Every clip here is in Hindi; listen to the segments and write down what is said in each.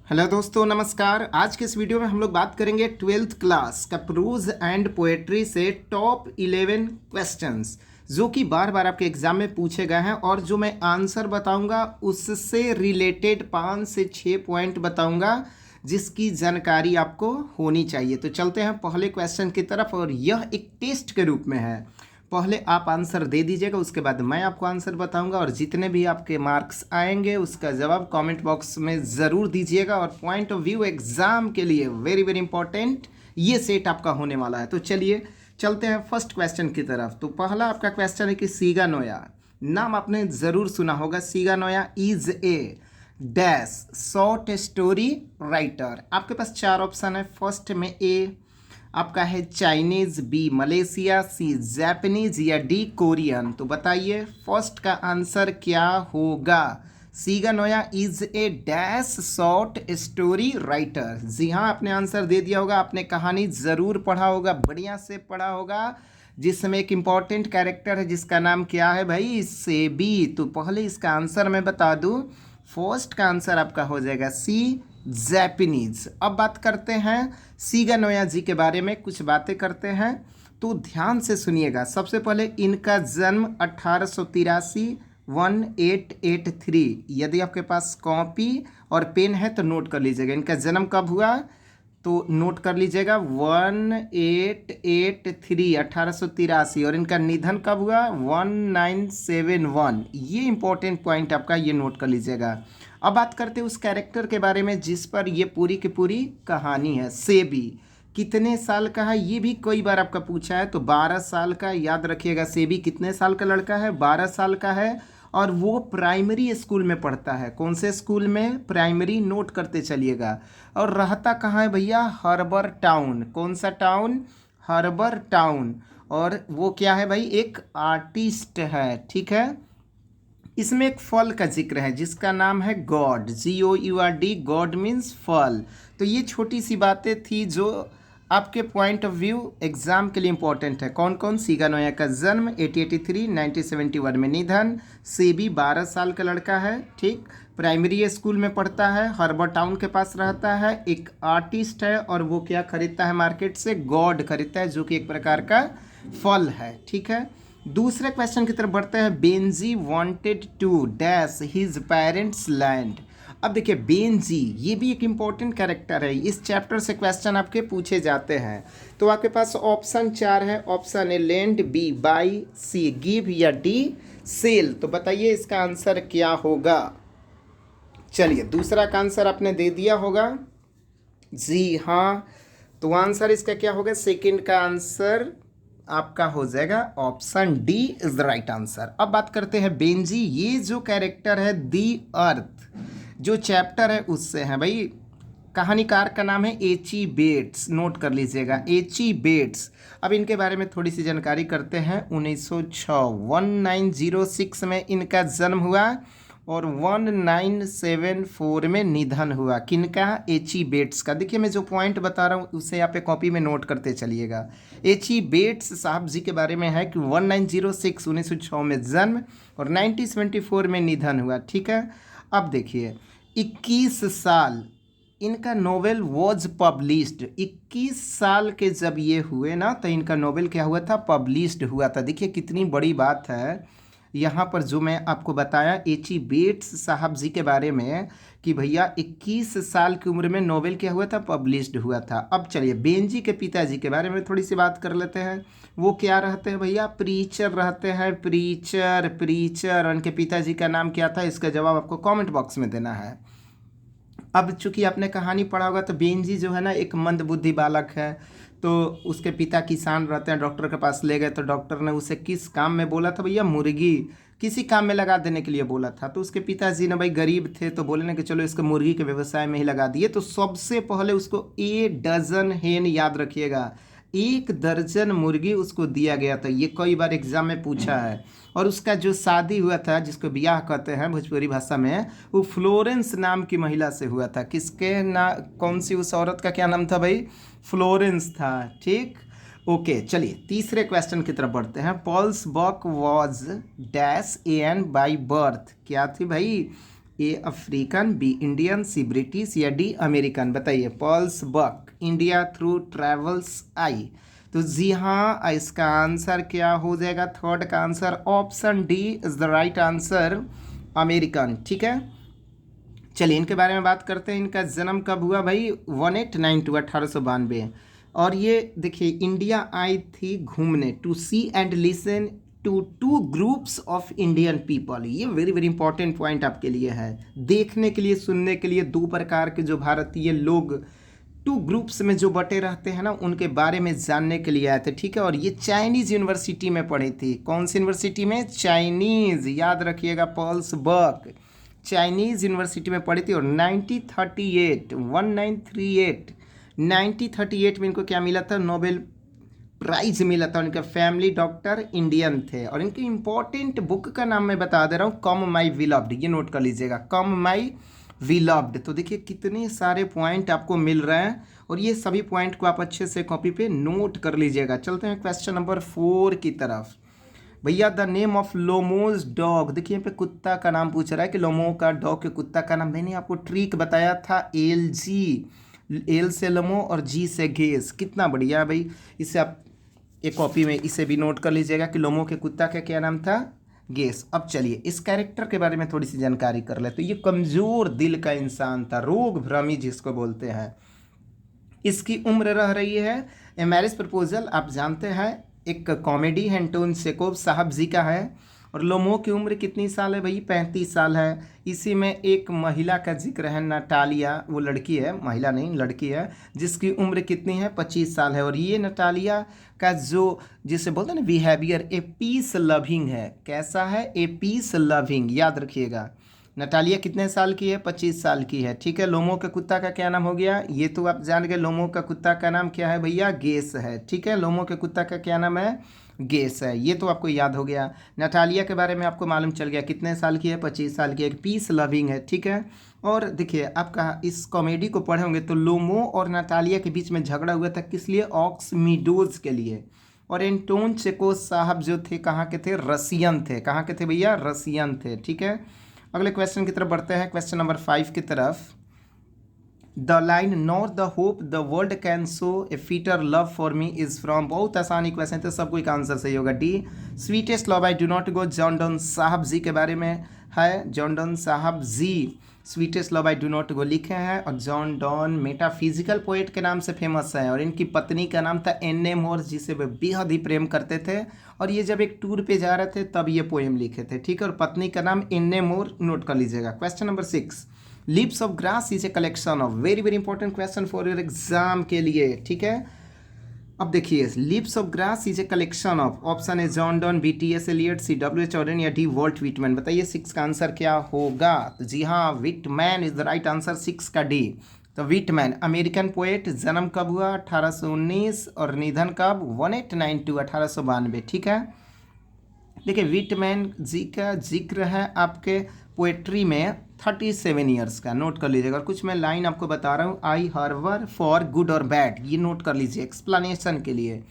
हेलो दोस्तों, नमस्कार। आज के इस वीडियो में हम लोग बात करेंगे 12th क्लास का प्रोज एंड पोएट्री से टॉप 11 क्वेश्चंस जो कि बार बार आपके एग्जाम में पूछे गए हैं और जो मैं आंसर बताऊंगा उससे रिलेटेड 5 से 6 पॉइंट बताऊंगा जिसकी जानकारी आपको होनी चाहिए। तो चलते हैं पहले क्वेश्चन की तरफ और यह एक टेस्ट के रूप में है। पहले आप आंसर दे दीजिएगा, उसके बाद मैं आपको आंसर बताऊंगा और जितने भी आपके मार्क्स आएंगे उसका जवाब कमेंट बॉक्स में ज़रूर दीजिएगा। और पॉइंट ऑफ व्यू एग्जाम के लिए वेरी वेरी इंपॉर्टेंट ये सेट आपका होने वाला है। तो चलिए चलते हैं फर्स्ट क्वेश्चन की तरफ। तो पहला आपका क्वेश्चन है कि सीगा नोया, नाम आपने ज़रूर सुना होगा। सीगा नोया is a dash short story writer. आपके पास 4 ऑप्शन है। फर्स्ट में ए आपका है Chinese, B Malaysia, C Japanese या डी कोरियन। तो बताइए फर्स्ट का आंसर क्या होगा। सीगा नोया is a dash short story writer. जी हाँ, आपने आंसर दे दिया होगा। आपने कहानी ज़रूर पढ़ा होगा, बढ़िया से पढ़ा होगा, जिसमें एक इम्पॉर्टेंट कैरेक्टर है जिसका नाम क्या है भाई, सेबी। तो पहले इसका आंसर मैं बता दूं, फर्स्ट का आंसर आपका हो जाएगा सी जैपनीज। अब बात करते हैं सीगा नोया जी के बारे में, कुछ बातें करते हैं तो ध्यान से सुनिएगा। सबसे पहले इनका जन्म 1883 1883। यदि आपके पास कॉपी और पेन है तो नोट कर लीजिएगा इनका जन्म कब हुआ। तो नोट कर लीजिएगा 1883 1883। और इनका निधन कब हुआ 1971। ये इंपॉर्टेंट पॉइंट आपका, ये नोट कर लीजिएगा। अब बात करते हैं उस कैरेक्टर के बारे में जिस पर ये पूरी की पूरी कहानी है। सेबी कितने साल का है, ये भी कई बार आपका पूछा है। तो 12 साल का, याद रखिएगा। सेबी कितने साल का लड़का है, 12 साल का है। और वो प्राइमरी स्कूल में पढ़ता है। कौन से स्कूल में, प्राइमरी, नोट करते चलिएगा। और रहता कहाँ है भैया, हार्बर टाउन। कौन सा टाउन, हार्बर टाउन। और वो क्या है भाई, एक आर्टिस्ट है, ठीक है। इसमें एक फल का जिक्र है जिसका नाम है गॉड, GOURD। गॉड मीन्स फल। तो ये छोटी सी बातें थी जो आपके पॉइंट ऑफ व्यू एग्जाम के लिए इंपॉर्टेंट है। कौन कौन, सीगा नोया का जन्म 1883 1971 में निधन, सेबी 12 साल का लड़का है, ठीक, प्राइमरी स्कूल में पढ़ता है, हार्बर टाउन के पास रहता है, एक आर्टिस्ट है और वो क्या खरीदता है मार्केट से, गॉड खरीदता है जो कि एक प्रकार का फल है, ठीक है। दूसरे क्वेश्चन की तरफ बढ़ते हैं। Benji wanted to dash his parents land. अब देखिए बेंजी ये भी एक इम्पॉर्टेंट कैरेक्टर है। इस चैप्टर से क्वेश्चन आपके पूछे जाते हैं। तो आपके पास ऑप्शन 4 है। Option A land, B buy, C give या डी सेल। तो बताइए इसका आंसर क्या होगा। चलिए दूसरा का आंसर आपने दे दिया होगा। जी हाँ, तो आंसर इसका क्या होगा, सेकंड का आंसर आपका हो जाएगा option D is the right answer. अब बात करते हैं बेंजी। ये जो कैरेक्टर है दी अर्थ, जो चैप्टर है उससे है भाई। कहानीकार का नाम है एची बेट्स, नोट कर लीजिएगा, एची बेट्स। अब इनके बारे में थोड़ी सी जानकारी करते हैं। 1906 में इनका जन्म हुआ और 1974 में निधन हुआ। किनका, एची बेट्स का। देखिए मैं जो पॉइंट बता रहा हूँ उसे यहाँ पे कॉपी में नोट करते चलिएगा। एची बेट्स साहब जी के बारे में है कि 1906 में जन्म और 1974 में निधन हुआ, ठीक है। अब देखिए 21 साल इनका नोवेल वॉज पब्लिश्ड। 21 साल के जब ये हुए ना तो इनका नोवेल क्या हुआ था, पब्लिश्ड हुआ था। देखिए कितनी बड़ी बात है यहाँ पर जो मैं आपको बताया एची बेट्स साहब जी के बारे में कि भैया 21 साल की उम्र में नोवेल क्या हुआ था, पब्लिश्ड हुआ था। अब चलिए बेंजी के पिताजी के बारे में थोड़ी सी बात कर लेते हैं। वो क्या रहते हैं भैया, प्रीचर रहते हैं, प्रीचर प्रीचर। उनके पिताजी का नाम क्या था, इसका जवाब आपको कमेंट बॉक्स में देना है। अब चूंकि आपने कहानी पढ़ा होगा तो बेंजी जो है ना एक मंदबुद्धि बालक है। तो उसके पिता किसान रहते हैं, डॉक्टर के पास ले गए तो डॉक्टर ने उसे किस काम में बोला था भैया, मुर्गी किसी काम में लगा देने के लिए बोला था। तो उसके पिताजी ने भाई गरीब थे तो बोले ना कि चलो इसको मुर्गी के व्यवसाय में ही लगा दिए। तो सबसे पहले उसको 1 डजन हेन, याद रखिएगा, 1 दर्जन मुर्गी उसको दिया गया था। ये कई बार एग्जाम में पूछा है। और उसका जो शादी हुआ था, जिसको ब्याह कहते हैं भोजपुरी भाषा में, वो फ्लोरेंस नाम की महिला से हुआ था। किसके ना, कौन सी उस औरत का क्या नाम था भाई, फ्लोरेंस था, ठीक। ओके चलिए तीसरे क्वेश्चन की तरफ बढ़ते हैं। Pearl S Buck was dash an by birth. क्या थी भाई, A African, B Indian, C British या डी अमेरिकन? बताइए। Pearl S Buck, India through travels I. तो जी हाँ, इसका आंसर क्या हो जाएगा? थर्ड का answer option D is the right answer, American. ठीक है, चलिए इनके बारे में बात करते हैं। इनका जन्म कब हुआ भाई? 1892, 1892। और ये देखिए, इंडिया आई थी घूमने, to see and listen to two groups of Indian people. ये वेरी वेरी इंपॉर्टेंट पॉइंट आपके लिए है। देखने के लिए, सुनने के लिए दो प्रकार के जो भारतीय लोग टू ग्रुप्स में जो बटे रहते हैं ना, उनके बारे में जानने के लिए आए थे। ठीक है, और ये चाइनीज़ यूनिवर्सिटी में पढ़ी थी। कौन सी यूनिवर्सिटी में? चाइनीज़, याद रखिएगा, पॉल्स बक चाइनीज़ यूनिवर्सिटी में पढ़ी थी। और 1938 में इनको क्या मिला था? नोबेल प्राइज मिला था। उनका फैमिली डॉक्टर इंडियन थे। और इनकी इंपॉर्टेंट बुक का नाम मैं बता दे रहा हूँ, कम माई विलव्ड। ये नोट कर लीजिएगा, कम माई विलव्ड। तो देखिए कितने सारे पॉइंट आपको मिल रहे हैं, और ये सभी पॉइंट को आप अच्छे से कॉपी पे नोट कर लीजिएगा। चलते हैं क्वेश्चन नंबर 4 की तरफ। भैया, द नेम ऑफ लोमोज डॉग। देखिए यहाँ पे कुत्ता का नाम पूछ रहा है कि लोमो का डॉग के कुत्ता का नाम। मैंने आपको ट्रिक बताया था, एल जी, एल से लोमो और जी से गेस। कितना बढ़िया भाई। इसे आप एक कॉपी में इसे भी नोट कर लीजिएगा कि लोमो के कुत्ता का क्या नाम था? गेस। अब चलिए इस कैरेक्टर के बारे में थोड़ी सी जानकारी कर ले। तो ये कमज़ोर दिल का इंसान था, रोग भ्रमी जिसको बोलते हैं। इसकी उम्र रह रही है, ए मैरिज प्रपोजल आप जानते हैं, एक कॉमेडी है, एंटोन चेकोव साहब जी का है। और लोमो की उम्र कितनी साल है भाई? 35 साल है। इसी में एक महिला का जिक्र है, नटालिया, वो लड़की है, महिला नहीं लड़की है, जिसकी उम्र कितनी है? 25 साल है। और ये नटालिया का जो जिसे बोलते हैं ना बिहेवियर, ए पीस लविंग है। कैसा है? ए पीस लविंग, याद रखिएगा। नटालिया कितने साल की है? 25 साल की है। ठीक है, लोमो के कुत्ता का क्या नाम हो गया? ये तो आप जान गए, लोमो का कुत्ता का नाम क्या है भैया? गेस है। ठीक है, लोमो के कुत्ता का क्या नाम है? गेस है। ये तो आपको याद हो गया। नटालिया के बारे में आपको मालूम चल गया, कितने साल की है? 25 साल की है, पीस लविंग है। ठीक है, और देखिए आपका इस कॉमेडी को पढ़े होंगे तो लोमो और नटालिया के बीच में झगड़ा हुआ था, किस लिए? ऑक्स मीडोज के लिए। और एंटोन चेकोव साहब जो थे, कहाँ के थे? रसियन थे। कहाँ के थे भैया? रसियन थे। ठीक है, अगले क्वेश्चन की तरफ बढ़ते हैं, क्वेश्चन नंबर 5 की तरफ। The line not the hope the world can show a fitter love for me is from. बहुत आसानी क्वेश्चन थे, सबको एक आंसर सही होगा, D sweetest love I do not go. John Donne साहब जी के बारे में है। जॉन डॉन साहब ji sweetest love I do not go लिखे हैं। और जॉन डॉन मेटाफिजिकल पोएट के नाम से फेमस है। और इनकी पत्नी का नाम था एन ए मोर, जिसे वे बेहद ही प्रेम करते थे। और ये जब एक टूर पे जा रहे थे तब ये पोएम लिखे थे। ठीक है, और पत्नी का नाम एन ए मोर, नोट कर लीजिएगा। Question number 6, leaves of grass is a collection of. Very very important question for your exam के लिए। ठीक है, अब देखिए, leaves of grass is a collection of, option है John Donne, B T S Eliot, C W H Auden या डी वॉल्ट व्हिटमैन। बताइए 6 का आंसर क्या होगा? तो जी हाँ, Whitman is the right answer, 6 का डी। तो व्हिटमैन अमेरिकन पोएट, जन्म कब हुआ? 1819, और निधन कब? 1892, 1892। ठीक है, देखिए व्हिटमैन जी का जिक्र है आपके पोएट्री में 37 ईयर्स का, नोट कर लीजिएगा। और कुछ मैं लाइन आपको बता रहा हूँ, आई हर्वर फॉर गुड और बैड, ये नोट कर लीजिए एक्सप्लेनेशन के लिए।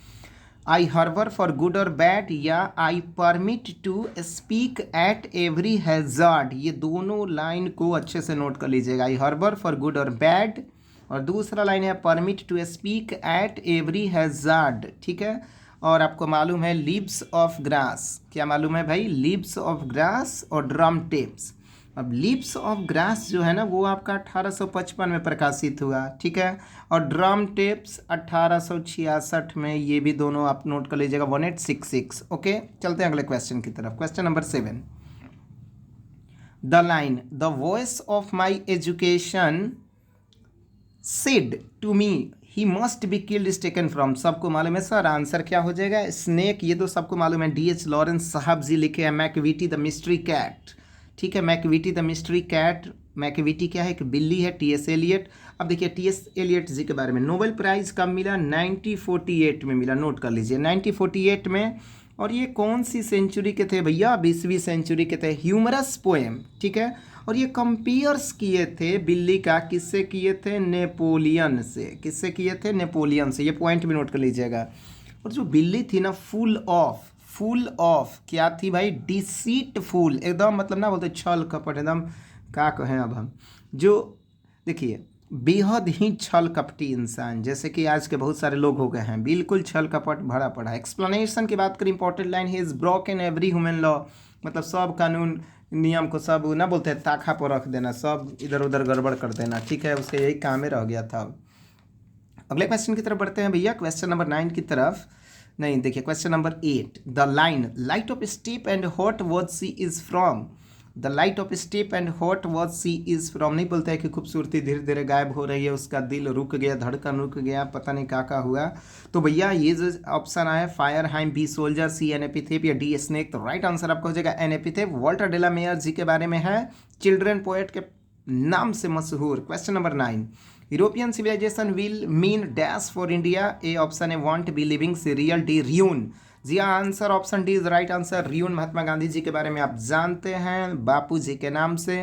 आई हर्वर फॉर गुड और बैड या I permit to speak at every hazard, ये दोनों लाइन को अच्छे से नोट कर लीजिएगा। आई हर्वर फॉर गुड और बैड, और दूसरा लाइन है permit to speak at every hazard. ठीक है, और आपको मालूम है लीव्स ऑफ ग्रास, क्या मालूम है भाई? लीव्स ऑफ ग्रास और ड्रम टेप्स। अब लीव्स ऑफ ग्रास जो है ना, वो आपका 1855 में प्रकाशित हुआ। ठीक है, और ड्रम टेप्स 1866 में। ये भी दोनों आप नोट कर लीजिएगा, 1866। ओके, चलते हैं अगले क्वेश्चन की तरफ। Question number 7, the line the voice of my education said to me he must be killed is taken from. सबको मालूम है सर, आंसर क्या हो जाएगा? स्नेक, ये तो सबको मालूम है, डी एच लॉरेंस साहब जी लिखे हैं। Macavity the mystery cat. ठीक है, Macavity the mystery cat. Macavity क्या है? एक बिल्ली है। T S Eliot. अब देखिए टी एस एलियट जी के बारे में, नोबेल प्राइज़ कब मिला? 1948 में मिला, नोट कर लीजिए 1948 में। और ये कौन सी सेंचुरी के थे भैया? 20वीं सेंचुरी के थे। Humorous poem. ठीक है, और ये कंपेयर्स किए थे बिल्ली का, किससे किए थे? नेपोलियन से। किससे किए थे? नेपोलियन से। ये पॉइंट भी नोट कर लीजिएगा। और जो बिल्ली थी ना, फुल ऑफ क्या थी भाई? डिसीटफुल, एकदम, मतलब ना बोलते छल कपट, एकदम क्या कहें अब हम, जो देखिए बेहद ही छल कपटी इंसान, जैसे कि आज के बहुत सारे लोग हो गए हैं, बिल्कुल छल कपट भरा पड़ा है। एक्सप्लेनेशन की बात करें, important line, he is broken every human law, मतलब सब कानून नियम को सब ना बोलते हैं ताखा पर रख देना, सब इधर उधर गड़बड़ कर देना, ठीक है, उसके यही काम में रह गया था। अगले क्वेश्चन की तरफ बढ़ते हैं भैया, क्वेश्चन नंबर 9 की तरफ। नहीं, देखिए question number 8, the line light of step and hot was sea is from, the light of step and hot was sea is from, नहीं बोलता है कि खूबसूरती धीरे धीरे गायब हो रही है, उसका दिल रुक गया, धड़कन रुक गया, पता नहीं क्या हुआ। तो भैया ये जो ऑप्शन आया, फायर हाइम, बी सोल्जर, सी एनेपिथेप या डी स्नेक, तो राइट आंसर आपका हो जाएगा एनेपिथेप। वॉल्टर डेलामेयर जी के बारे में है, चिल्ड्रन पोएट के नाम से मशहूर। Question number 9, European civilization will mean dash for India, A option है want B living, C real, D ruin. जी हाँ, answer option D is right answer, ruin. Mahatma Gandhi ji के बारे में आप जानते हैं, बापू जी के नाम से।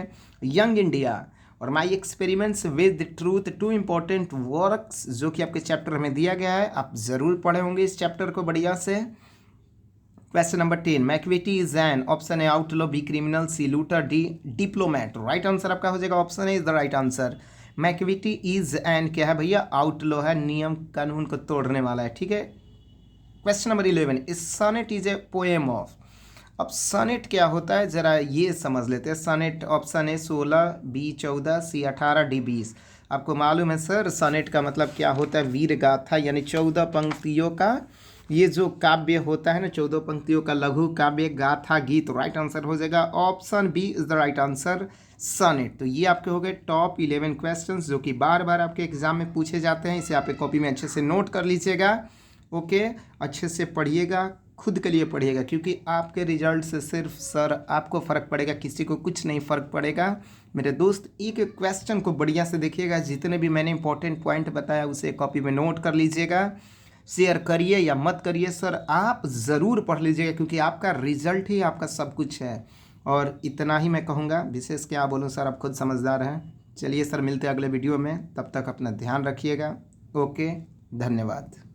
यंग इंडिया और my experiments with truth, two important works जो कि आपके चैप्टर में दिया गया है, आप जरूर पढ़े होंगे इस चैप्टर को बढ़िया से। Question number 10, Macavity is an, option है outlaw, B criminal, C looter, D diplomat. Right answer आपका हो जाएगा ऑप्शन है is the right answer. Macavity is an क्या है भैया, आउटलॉ है, नियम कानून को तोड़ने वाला है, ठीक है। Question number 11, sonnet is a poem of, अब सनेट क्या होता है जरा ये समझ लेते हैं। सनेट ऑप्शन है 16, बी 14, सी 18, डी 20। आपको मालूम है सर सनेट का मतलब क्या होता है, वीर गाथा, यानी 14 पंक्तियों का ये जो काव्य होता है ना, 14 पंक्तियों का लघु काव्य, गाथा, गीत। राइट आंसर हो जाएगा option B is the right answer, sonnet. तो ये आपके हो गए टॉप 11 क्वेश्चंस जो कि बार बार आपके एग्जाम में पूछे जाते हैं, इसे आप एक कॉपी में अच्छे से नोट कर लीजिएगा। ओके, अच्छे से पढ़िएगा, खुद के लिए पढ़िएगा, क्योंकि आपके रिजल्ट से सिर्फ सर आपको फ़र्क पड़ेगा, किसी को कुछ नहीं फ़र्क पड़ेगा। मेरे दोस्त एक एक क्वेश्चन को बढ़िया से देखिएगा, जितने भी मैंने इंपॉर्टेंट पॉइंट बताया उसे कॉपी में नोट कर लीजिएगा। शेयर करिए या मत करिए सर, आप ज़रूर पढ़ लीजिएगा, क्योंकि आपका रिजल्ट ही आपका सब कुछ है। और इतना ही मैं कहूँगा, विशेष क्या बोलूँ सर, आप खुद समझदार हैं। चलिए सर, मिलते हैं अगले वीडियो में, तब तक अपना ध्यान रखिएगा। ओके, धन्यवाद।